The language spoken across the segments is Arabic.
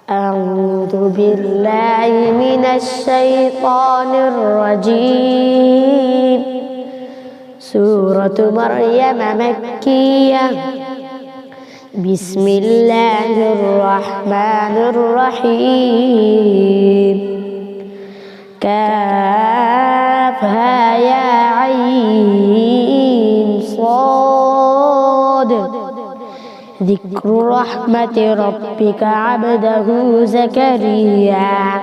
أعوذ بالله من الشيطان الرجيم. سورة مريم مكية. بسم الله الرحمن الرحيم. كافها يا عين صاد. ذكر رحمة ربك عبده زكريا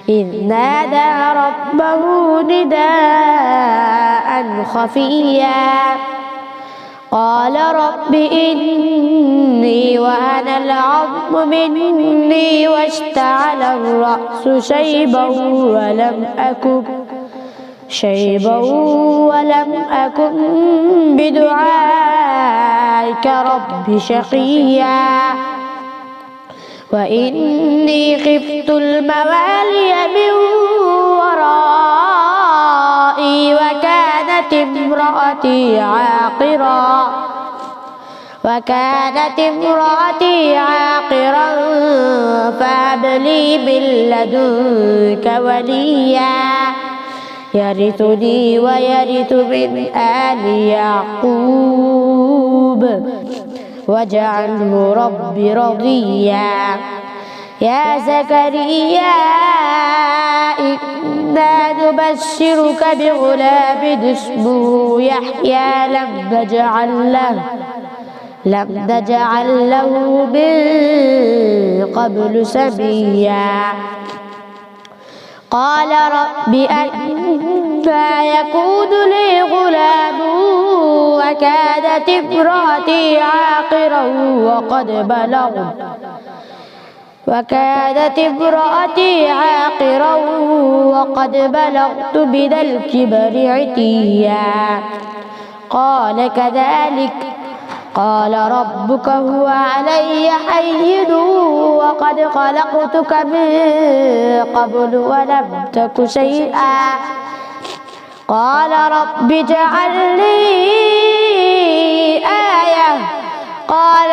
إذ نادى ربه نداء خفيا قال رب إني وهن العظم مني واشتعل الرأس شيبا ولم أكن بدعائك رب شقيا وإني خفت الموالي من ورائي وكانت امرأتي عاقرا فهب لي من لدنك وليا يرثني ويرث من آل يعقوب واجعله رب رضيا. يا زكريا إنا نبشرك بغلام اسمه يحيى لم نجعل له من قبل سميا. قال رب أنى يكون لي غلام وكانت امرأتي عاقرا وقد بلغت من الكبر عتيا. قال كذلك قال ربك هو علي هين وقد خلقتك من قبل ولم تك شيئا. قال رب اجعل لي آية. قال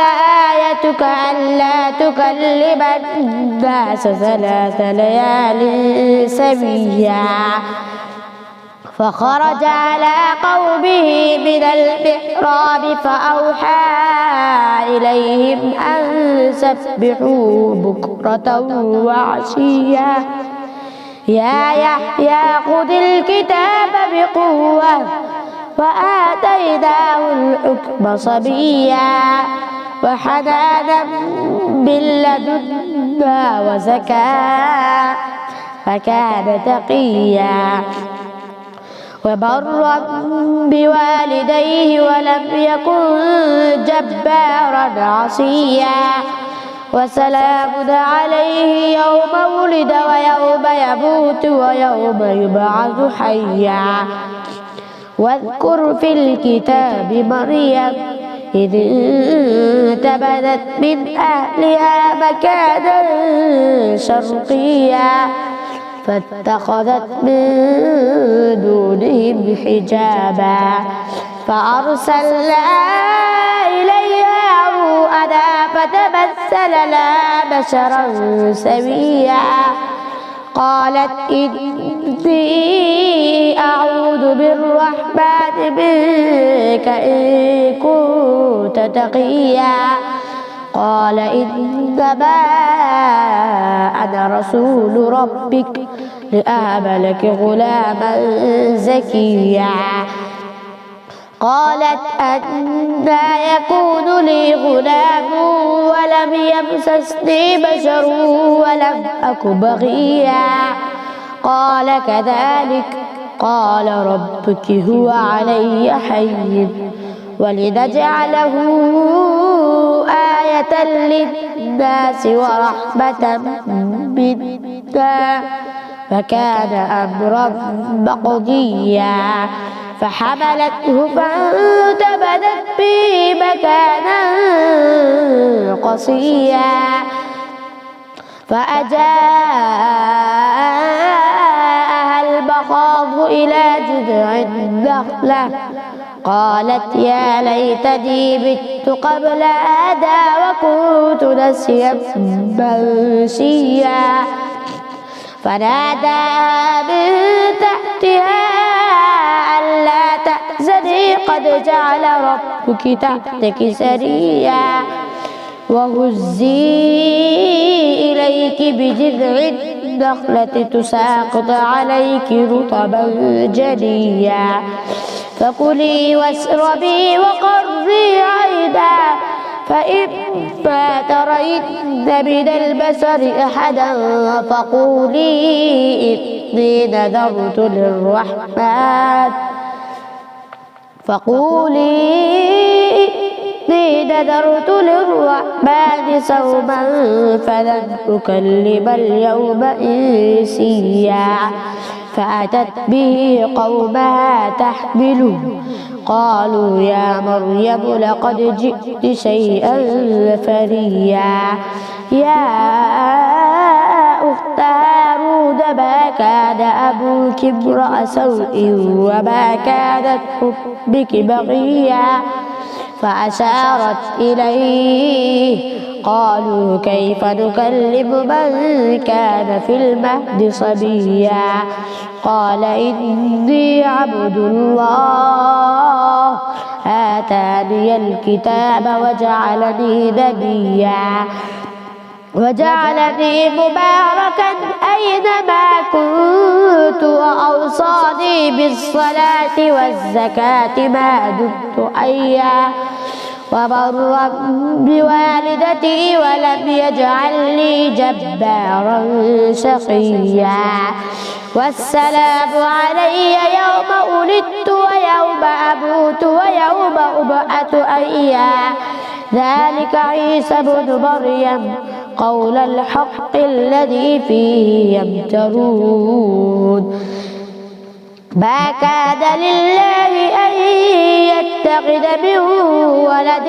آيتك ألا تكلم الناس 3 ليال سويا. فخرج على قومه من المحراب فأوحى إليهم أن سبحوا بكرة وعشيا. يا يحيى خذ الكتاب بقوة وآتيناه الحكم صبيا وحنانا من لدنا وزكاة فكان تقيا وبرا بوالديه ولم يكن جبارا عصيا. وسلام عليه يوم ولد ويوم يموت ويوم يبعث حيا. واذكر في الكتاب مريم إذ انتبذت من أهلها مكانا شرقيا فاتخذت من دونهم حجابا فأرسلنا إليها روحنا فتمثل لها بشرا سويا. قالت إني أعوذ بالرحمن منك إن كنت تقيا. قال إنما أنا رسول ربك لأهب لك غلاما زكيا. قالت أنى يكون لي غلام ولم يمسسني بشر ولم أك بغيا. قال كذلك قال ربك هو علي هين ولنجعله آية للناس ورحمة منا فكان أمرا مقضيا. فحملته فانتبذت به مكانا قصيا فأجاءها المخاض إلى جذع النخلة قالت يا ليتني مت قبل هذا وكنت نسيا منسيا فناداها من تحتها ألا تحزني قد جعل ربك تحتك سريا وهزي إليك بجذع النخلة تساقط عليك رطبا جنيا فكلي واشربي وقري عينا فإما ترين من البشر أحدا فقولي إني نذرت للرحمن صوما فلن أكلم اليوم إنسيا فأتت به قومها تحمله قالوا يا مريم لقد جئت شيئا فريا يا أخت هارون ما كان أبوك امرأ سوء وما كانت أمك بغيا فأشارت إليه قالوا كيف نكلم من كان في المهد صبيا قال إني عبد الله آتاني الكتاب وجعلني مباركا أينما كنت وأوصاني بالصلاة والزكاة ما دمت حيا وبرا بوالدتي ولم يجعلني جبارا شقيا والسلام علي يوم ولدت ويوم أموت ويوم أبعث حيا ذلك عيسى بن مريم قول الحق الذي فيه يمترون ما كان لله أن يتخذ من ولد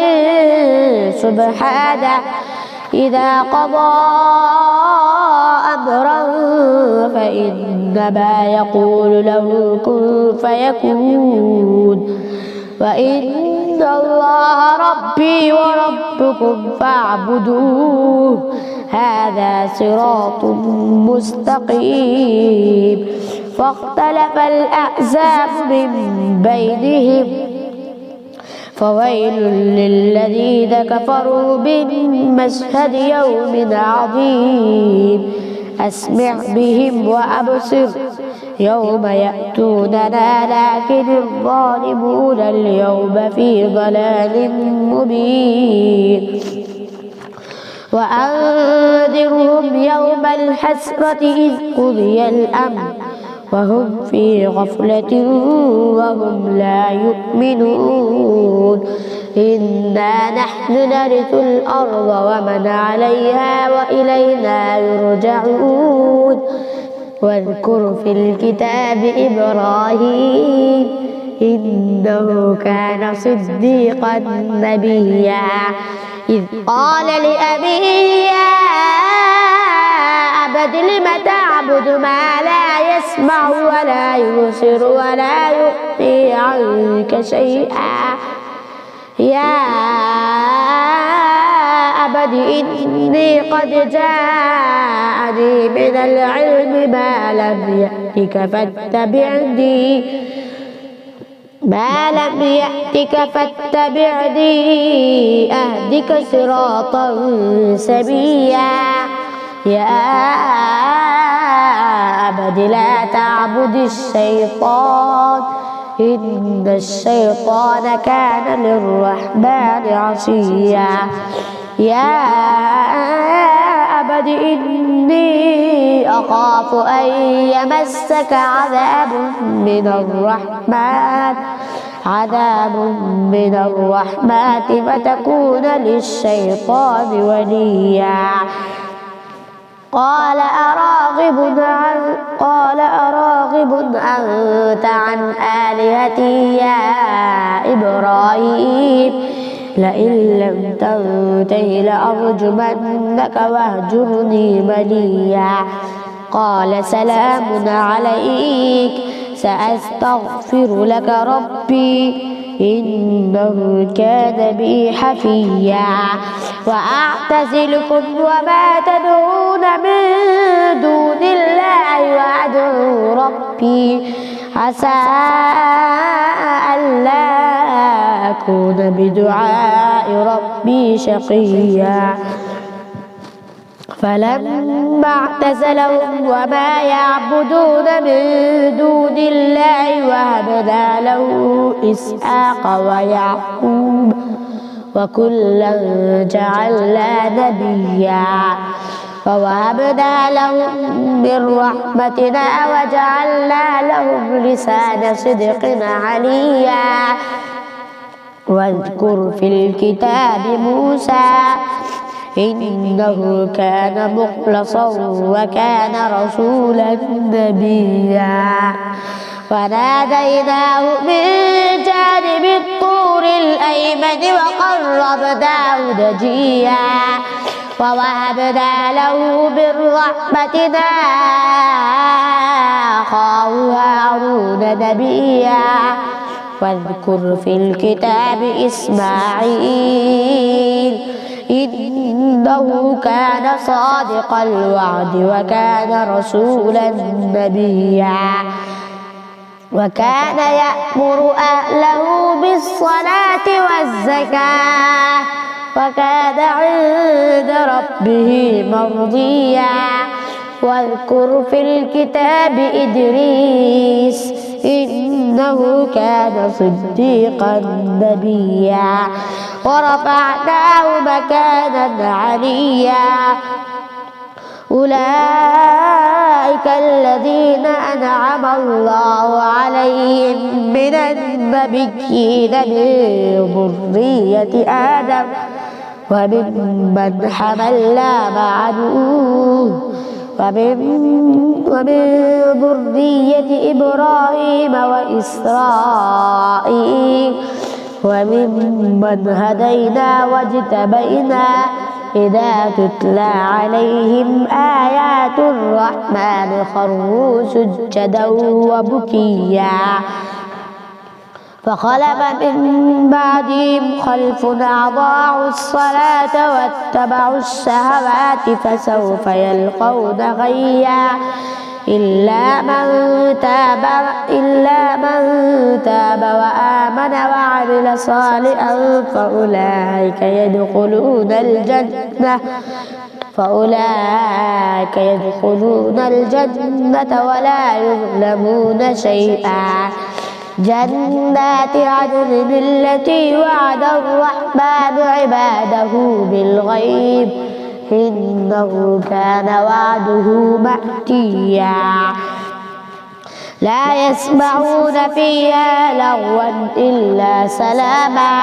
سبحانه إذا قضى أمرا فإنما يقول له كن فيكون وإن الله ربي وربكم فاعبدوه هذا صراط مستقيم فاختلف الأحزاب من بينهم فويل للذين كفروا من مشهد يوم عظيم أسمع بهم وأبصر يوم يأتوننا لكن الظالمون اليوم في ضلال مبين وأنذرهم يوم الحسرة إذ قضي الأمر وهم في غفلة وهم لا يؤمنون إنا نحن نرث الأرض ومن عليها وإلينا يرجعون واذكر في الكتاب إبراهيم إنه كان صديقا نبيا إذ قال لأبيه يا أبت لم تعبد ما لا يسمع ولا يبصر ولا يغني عنك شيئا يا أبت إني قد جاءني من العلم ما لم يأتك فاتبعني أهدك صراطا سويا يا أبت لا تعبد الشيطان إن الشيطان كان للرحمن عصيا يا أبت إني أخاف أن يمسك عذاب من الرحمن فتكون للشيطان وليا قال أراغب أنت عن آلهتي يا إبراهيم لئن لم تنته لأرجمنك واهجرني مليا قال سلام عليك سأستغفر لك ربي إنه كان بي حفيا وأعتزلكم وما تدعون من دون الله وأدعو ربي عسى ألا أكون بدعاء ربي شقيا فلما اعتزلهم وما يعبدون من دون الله وهبنا له إسحاق ويعقوب وكلا جعلنا نبيا ووهبنا لهم من رحمتنا وجعلنا لهم لسان صدق عليا واذكر في الكتاب موسى إنه كان مخلصا وكان رسولا نبيا وناديناه من جانب الطور الأيمن وقربناه نجيا ووهبنا له من رحمتنا أخاه هارون نبيا واذكر في الكتاب إسماعيل إنه كان صادق الوعد وكان رسولا نبيا وكان يأمر أهله بالصلاة والزكاة وكان عند ربه مرضيا واذكر في الكتاب إدريس إنه كان صديقا نبيا ورفعناه مكانا عليا أولئك الذين أنعم الله عليهم من النبيين من ذرية آدم وممن حملنا مع نوح ومن ذرية إبراهيم وإسرائيل وممن هدينا واجتبينا إذا تتلى عليهم آيات الرحمن خروا سجدا وبكيا فخلف من بعدهم خلف أضاعوا الصلاة واتبعوا الشهوات فسوف يلقون غيا إلا من تاب وآمن وعمل صالحا فأولئك يدخلون الجنة ولا يظلمون شيئا جنات عدن التي وعد الرحمن عباده بالغيب إنه كان وعده مأتيا لا يسمعون فيها لغوا إلا سلاما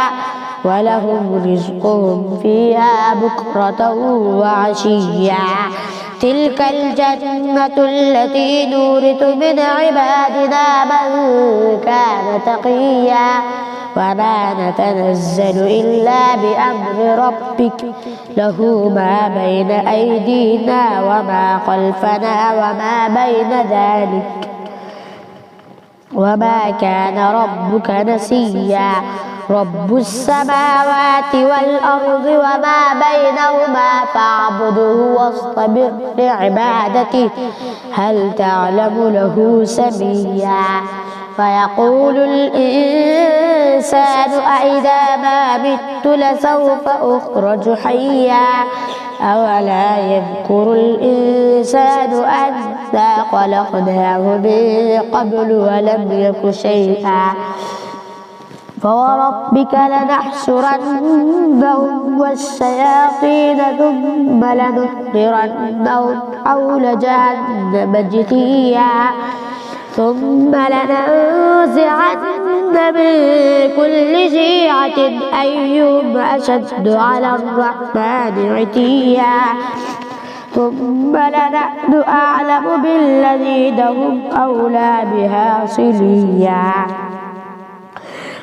ولهم رزقهم فيها بكرة وعشيا تلك الجنة التي نورث من عبادنا من كان تقيا وما نتنزل إلا بأمر ربك له ما بين أيدينا وما خلفنا وما بين ذلك وما كان ربك نسيا رب السماوات والأرض وما بينهما فاعبده واصطبر لعبادته هل تعلم له سميا فيقول الإنسان أإذا ما مت لسوف أخرج حيا أولا يذكر الإنسان أنا خلقناه من قبل ولم يك شيئا فوربك لنحشرنهم والشياطين ثم لنحضرنهم حول جهنم جثيا ثم لننزعن من كل شيعة أيهم أشد على الرحمن عتيا ثم لنحن أعلم بالذين هم أولى بها صليا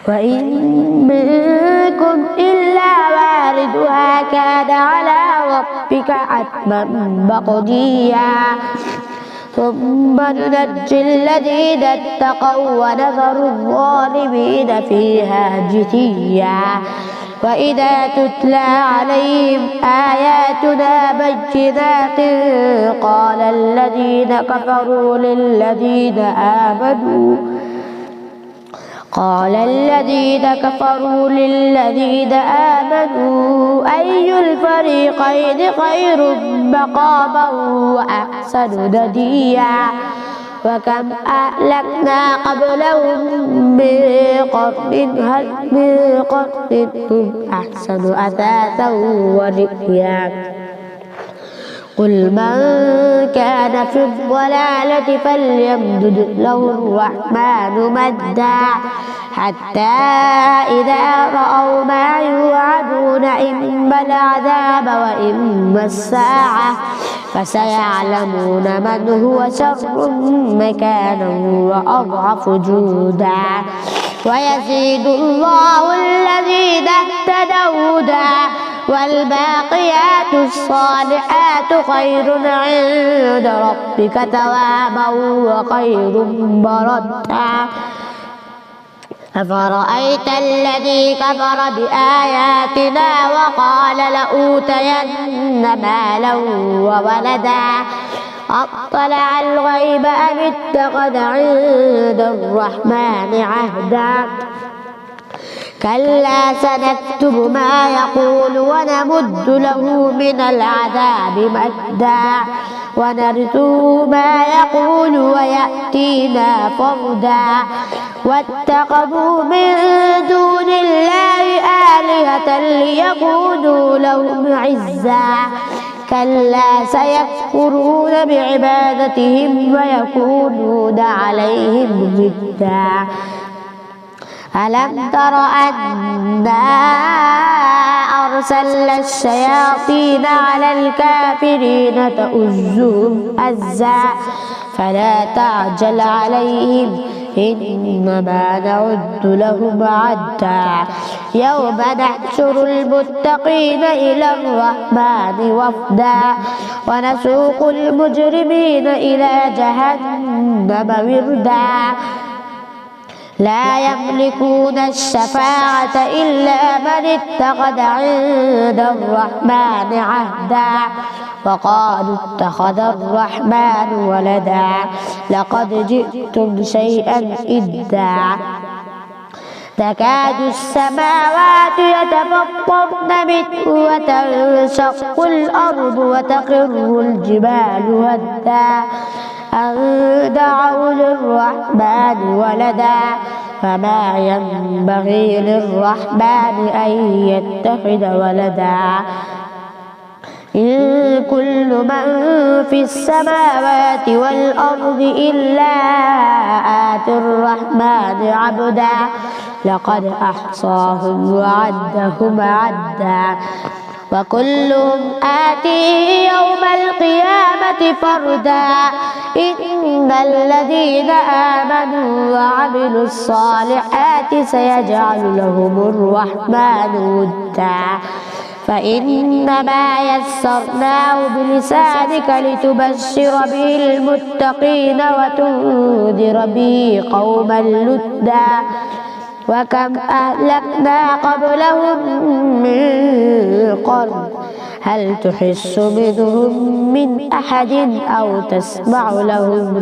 وإن منكم إلا واردها كان على ربك حتما مقضيا ثم ننجي الذين اتقوا ونذر الظالمين فيها جثيا وإذا تتلى عليهم آياتنا بينات قال الذين كفروا للذين آمنوا أي الفريقين خير مقاما وأحسن نديا وكم أهلكنا قبلهم من قرن هم أحسن أثاثا ورئيا قل من كان في الضلالة فليمدد له الرحمن مدا حتى إذا رأوا ما يوعدون إما العذاب وإما الساعة فسيعلمون من هو شر مكانا وأضعف جودا ويزيد الله الذين اهتدوا هدى والباقيات الصالحات خير عند ربك ثوابا وخير مردا أفرأيت الذي كفر بآياتنا وقال لأوتين مالا وولدا أطلع الغيب أم اتخذ عند الرحمن عهدا كلا سنكتب ما يقول ونمد له من العذاب مدا ونرثه ما يقول ويأتينا فردا واتخذوا من دون الله آلهة ليكونوا لهم عزا كلا سيكفرون بعبادتهم ويكونون عليهم ضدا ألم تر أنا أرسلنا الشياطين على الكافرين تؤزهم أزا فلا تعجل عليهم إنما نعد لهم عدا يوم نحشر المتقين إلى الرحمن وفدا ونسوق المجرمين إلى جهنم وردا لا يملكون الشفاعة إلا من اتخذ عند الرحمن عهدا وقالوا اتخذ الرحمن ولدا لقد جئتم شيئا إدا تكاد السماوات يتفطرن منه وتنشق الأرض وتخر الجبال هدا أن دعوا للرحمن ولدا فما ينبغي للرحمن أن يتخذ ولدا إن كل من في السماوات والأرض إلا آتي الرحمن عبدا لقد أحصاهم وعدهم عدا وكلهم آتيه يوم القيامة فردا إن الذين آمنوا وعملوا الصالحات سيجعل لهم الرحمن ودا فإنما يسرناه بلسانك لتبشر به المتقين وتنذر به قوما لدا وكم أهلكنا قبلهم من قرن هل تحس منهم من أحد أو تسمع لهم